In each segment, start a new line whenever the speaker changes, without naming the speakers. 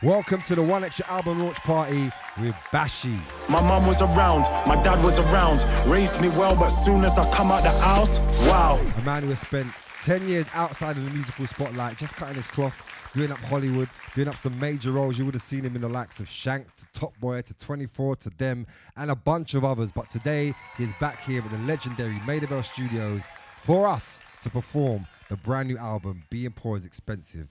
Welcome to the One Extra album launch party with Bashy.
My mum was around, my dad was around, raised me well, but soon as I come out the house, wow.
A man who has spent 10 years outside of the musical spotlight, just cutting his cloth, doing up Hollywood, doing up some major roles. You would have seen him in the likes of Shank, to Top Boy, to 24, to Them, and a bunch of others. But today, he's back here at the legendary Maida Studios for us to perform the brand new album, Being Poor is Expensive.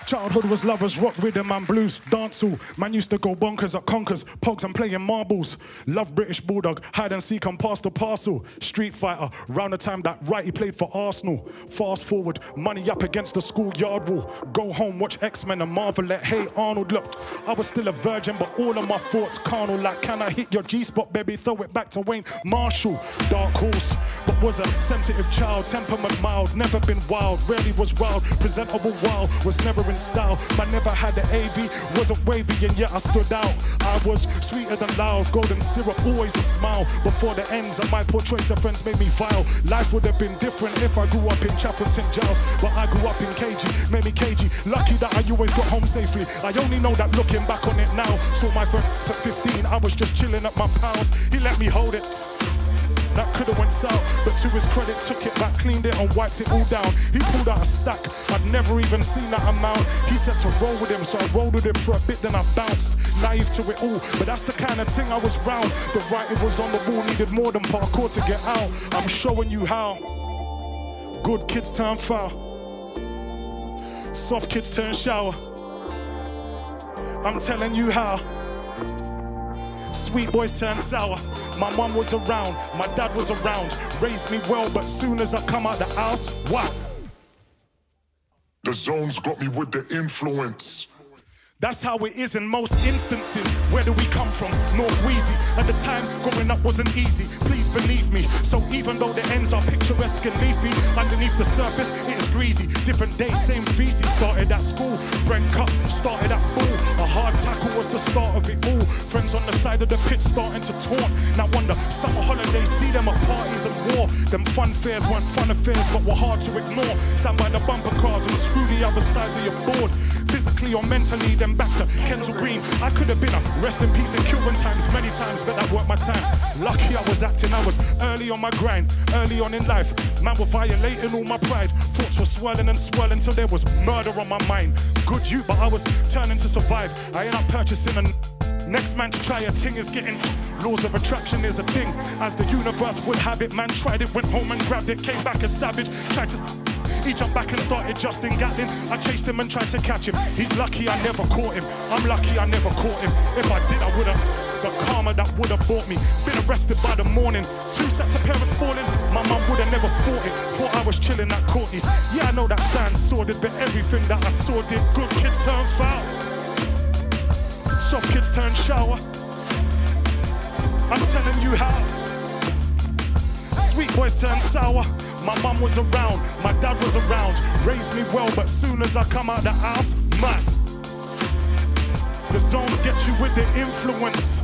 Childhood was lovers, rock, rhythm and blues, dancehall. Man used to go bonkers at Conkers, pogs and playing marbles. Love British Bulldog, hide and seek and pass the parcel. Street Fighter, round the time that Righty played for Arsenal. Fast forward, money up against the schoolyard wall. Go home, watch X-Men and Marvel, let Hey Arnold. Look, I was still a virgin, but all of my thoughts carnal. Like, can I hit your G-spot, baby? Throw it back to Wayne Marshall. Dark horse, but was a sensitive child. Temperament mild, never been wild. Rarely was wild, presentable wild. Was never in style, but never had the AV. Wasn't wavy and yet I stood out. I was sweeter than Laos, golden syrup, always a smile. Before the ends of my poor choice of friends made me vile. Life would have been different if I grew up in Chapel St. Giles, but I grew up in KG, made me cagey. Lucky that I always got home safely. I only know that looking back on it now. Saw my friend for 15, I was just chilling at my pals. He let me hold it. That could've went south, but to his credit, took it back, cleaned it and wiped it all down. He pulled out a stack, I'd never even seen that amount. He said to roll with him, so I rolled with him for a bit, then I bounced. Naive to it all, but that's the kind of thing I was round. The writing was on the wall, needed more than parkour to get out. I'm showing you how. Good kids turn foul, soft kids turn shower. I'm telling you how. Sweet boys turn sour. My mum was around, my dad was around, raised me well, but soon as I come out the house, wow.
The zone's got me with the influence.
That's how it is in most instances. Where do we come from? North Wheezy. At the time, growing up wasn't easy. Please believe me. So even though the ends are picturesque and leafy, underneath the surface, it is greasy. Different day, same feces. Started at school, Brent Cup, started at ball. A hard tackle was the start of it all. Friends on the side of the pitch starting to taunt. Now wonder, summer holidays, see them at parties and war. Them fun fairs weren't fun affairs, but were hard to ignore. Stand by the bumper cars and screw the other side of your board. Physically or mentally, then back to Kensal Green. I could have been a rest in peace in Cuban times many times, but that weren't my time. Lucky I was acting, I was early on my grind, early on in life. Man were violating all my pride. Thoughts were swirling and swirling till there was murder on my mind. Good you, but I was turning to survive. I ain't up purchasing a next man to try a thing is getting. Laws of attraction is a thing. As the universe would have it, man tried it, went home and grabbed it, came back a savage, tried to. He jumped back and started Justin Gatlin. I chased him and tried to catch him. He's lucky I never caught him. I'm lucky I never caught him. If I did, I would've. The karma that would've bought me. Been arrested by the morning. 2 sets of parents falling. My mum would've never fought it. Thought I was chilling at Courtney's. Yeah, I know that sounds sordid, but everything that I saw did. Good kids turn foul. Soft kids turn shower. I'm telling you how. Sweet boys turn sour. My mum was around, my dad was around, raised me well, but soon as I come out the house, mad. The zones get you with the influence.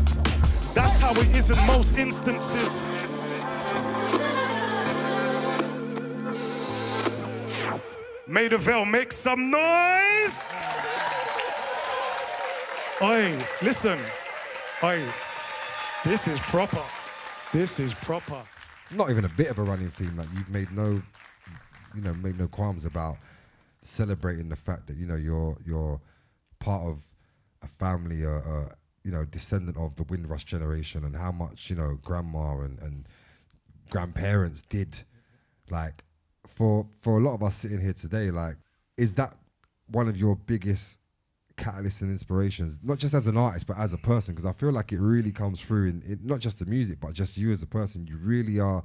That's how it is in most instances. Maida, make some noise. Oi, listen. Oi, this is proper. This is proper.
Not even a bit of a running theme. Like you've made no qualms about celebrating the fact that you're part of a family, descendant of the Windrush generation, and how much grandma and grandparents did. Like for a lot of us sitting here today, like is that one of your biggest catalysts and inspirations, not just as an artist but as a person? Because I feel like it really comes through in not just the music but just you as a person. You really are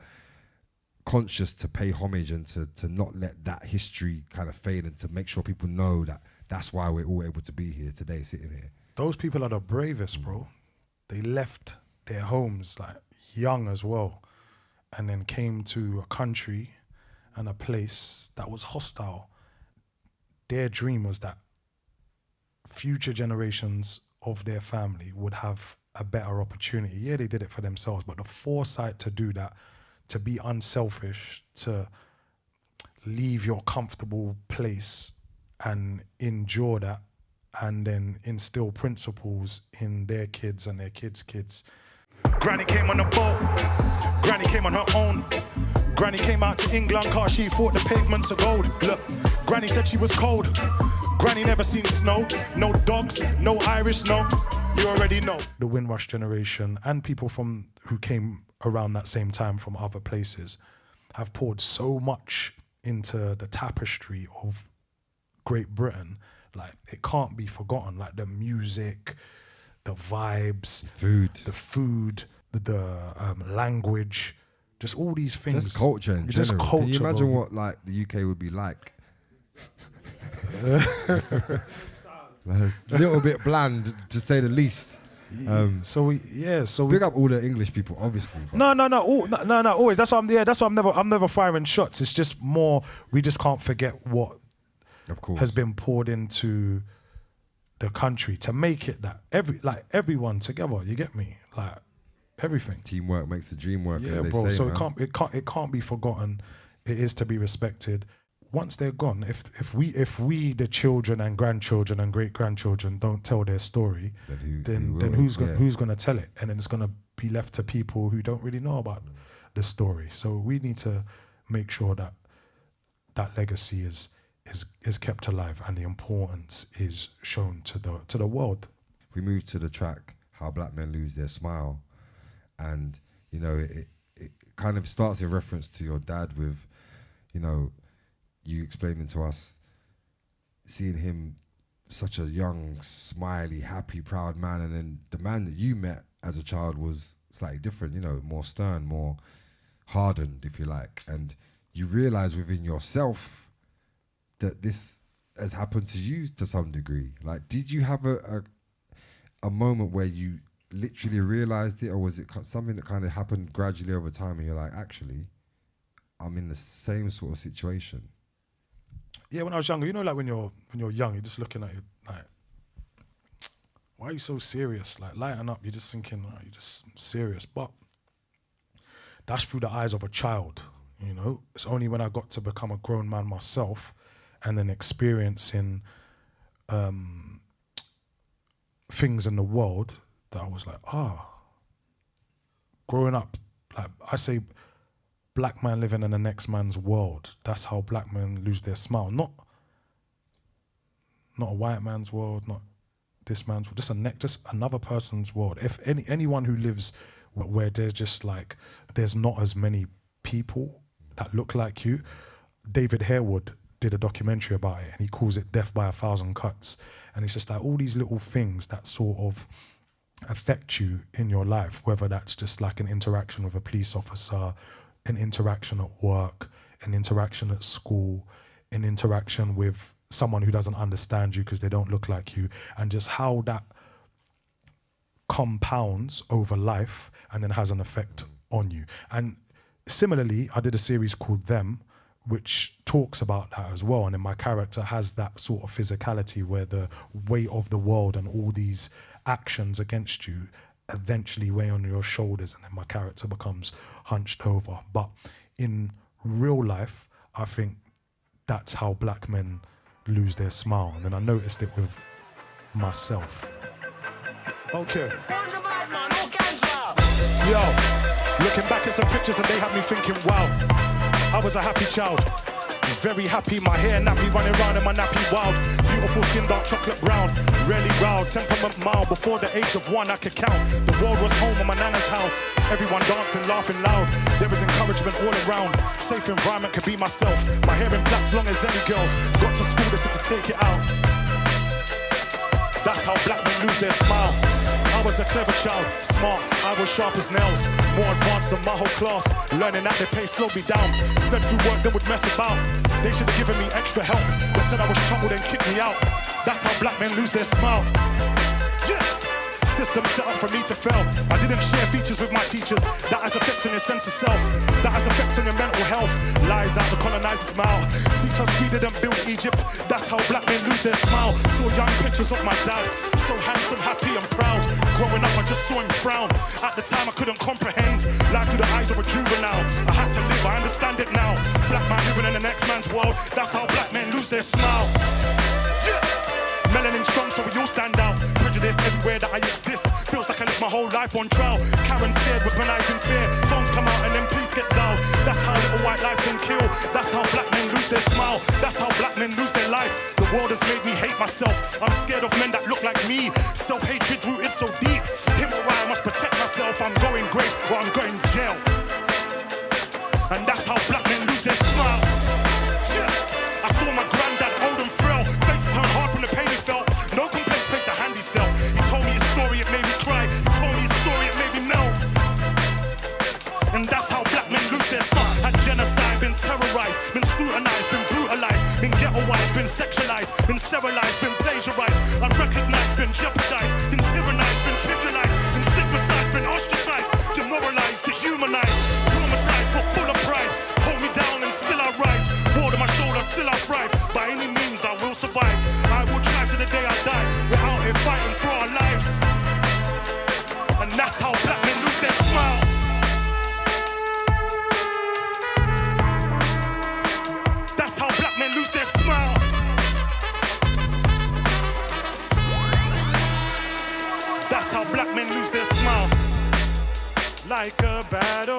conscious to pay homage and to not let that history kind of fade, and to make sure people know that that's why we're all able to be here today, sitting here.
Those people are the bravest, bro. They left their homes like young as well, and then came to a country and a place that was hostile. Their dream was that future generations of their family would have a better opportunity. Yeah, they did it for themselves, but the foresight to do that, to be unselfish, to leave your comfortable place and endure that and then instill principles in their kids and their kids' kids.
Granny came on a boat, Granny came on her own. Granny came out to England cause she thought the pavements are gold. Look, Granny said she was cold. Granny never seen snow, no dogs, no Irish, no, you already know.
The Windrush generation and people who came around that same time from other places have poured so much into the tapestry of Great Britain, like it can't be forgotten. Like the music, the vibes,
the
food, the language, just all these things.
Just culture in
just
general.
culture.
Can you imagine
bro.
what like the UK would be like? It's a little bit bland, to say the least.
So we
Big up all the English people, obviously. but-
No, always. That's why I'm never firing shots. It's just more, we just can't forget what
Of course.
has been poured into the country to make it that everyone together. You get me? Like everything.
Teamwork makes the dream work.
Yeah,
as they
bro.
say,
So
man.
it can't be forgotten. It is to be respected. Once they're gone, if we the children and grandchildren and great grandchildren don't tell their story, then who's gonna tell it? And then it's gonna be left to people who don't really know about the story. So we need to make sure that that legacy is kept alive and the importance is shown to the world.
We move to the track How Black Men Lose Their Smile, and you know it kind of starts in reference to your dad with, you know, you explaining to us seeing him such a young, smiley, happy, proud man, and then the man that you met as a child was slightly different, you know, more stern, more hardened, if you like, and you realize within yourself that this has happened to you to some degree. Like, did you have a moment where you literally realized it, or was it something that kind of happened gradually over time and you're like, actually, I'm in the same sort of situation?
Yeah, when I was younger, you know, like when you're young, you're just looking at it like, why are you so serious? Like, lighten up. You're just thinking, oh, you're just serious. But that's through the eyes of a child, you know. It's only when I got to become a grown man myself and then experiencing things in the world that I was like, growing up, like I say, black man living in the next man's world. That's how black men lose their smile. Not a white man's world, not this man's world, just another person's world. If anyone who lives where there's just like, there's not as many people that look like you. David Harewood did a documentary about it and he calls it Death by 1,000 Cuts. And it's just like all these little things that sort of affect you in your life, whether that's just like an interaction with a police officer, an interaction at work, an interaction at school, an interaction with someone who doesn't understand you because they don't look like you, and just how that compounds over life and then has an effect on you. And similarly, I did a series called Them, which talks about that as well. And then my character has that sort of physicality where the weight of the world and all these actions against you eventually weigh on your shoulders, and then my character becomes hunched over. But in real life, I think that's how black men lose their smile. And then I noticed it with myself.
Okay. Yo, looking back at some pictures and they had me thinking, wow, I was a happy child. Very happy, my hair nappy, running round in my nappy wild. Beautiful skin, dark chocolate brown. Really proud, temperament mild. Before the age of 1, I could count. The world was home on my nana's house. Everyone dancing, laughing loud. There was encouragement all around. Safe environment, could be myself. My hair in plaits long as any girls. Got to school, they said to take it out. That's how black men lose their smile. I was a clever child, smart, I was sharp as nails. More advanced than my whole class. Learning at their pace slowed me down. Sped through work, then would mess about. They should have given me extra help. They said I was troubled and kicked me out. That's how black men lose their smile. Yeah! System set up for me to fail. I didn't share features with my teachers. That has effects on your sense of self. That has effects on your mental health. Lies out the colonizer's mouth. Teach us we didn't build Egypt. That's how black men lose their smile. Saw young pictures of my dad. So handsome, happy and proud. Growing up I just saw him frown. At the time I couldn't comprehend life through the eyes of a juvenile. I had to live, I understand it now. Black man living in the next man's world. That's how black men lose their smile. Yeah! Melanin strong, so we all stand out. Prejudice everywhere that I exist. Feels like I lived my whole life on trial. Karen scared, recognizing fear. Phones come out and then police get down. That's how little white lives can kill. That's how black men lose their smile. That's how black men lose their life. The world has made me hate myself. I'm scared of men that look like me. Self-hatred rooted so deep. Him or I must protect myself. I'm going grave or I'm going jail. And that's how black men lose their smile. Yeah. I saw my granddad old and frail. Face turned hard from the pain he felt. No complaints, take the hand he's dealt. He told me his story, it made me cry. He told me his story, it made me melt. And that's how black men lose their smile. Had genocide, been terrorized, been scrutinized, been brutalized, been ghettoized, been sexualized, been sterilized, been plagiarized, unrecognized, been jeopardized, been tyrannized, been trivialized, been stigmatized, been ostracized, demoralized, dehumanized, traumatized, but full of pride. Hold me down and still I rise. Ward on my shoulder, still I thrive. By any means I will survive. I will try to the day I die. We're out here fighting for our lives. And that's how black men lose their smile. That's how black men lose their smile. That's how black men lose their smile. Like a battle.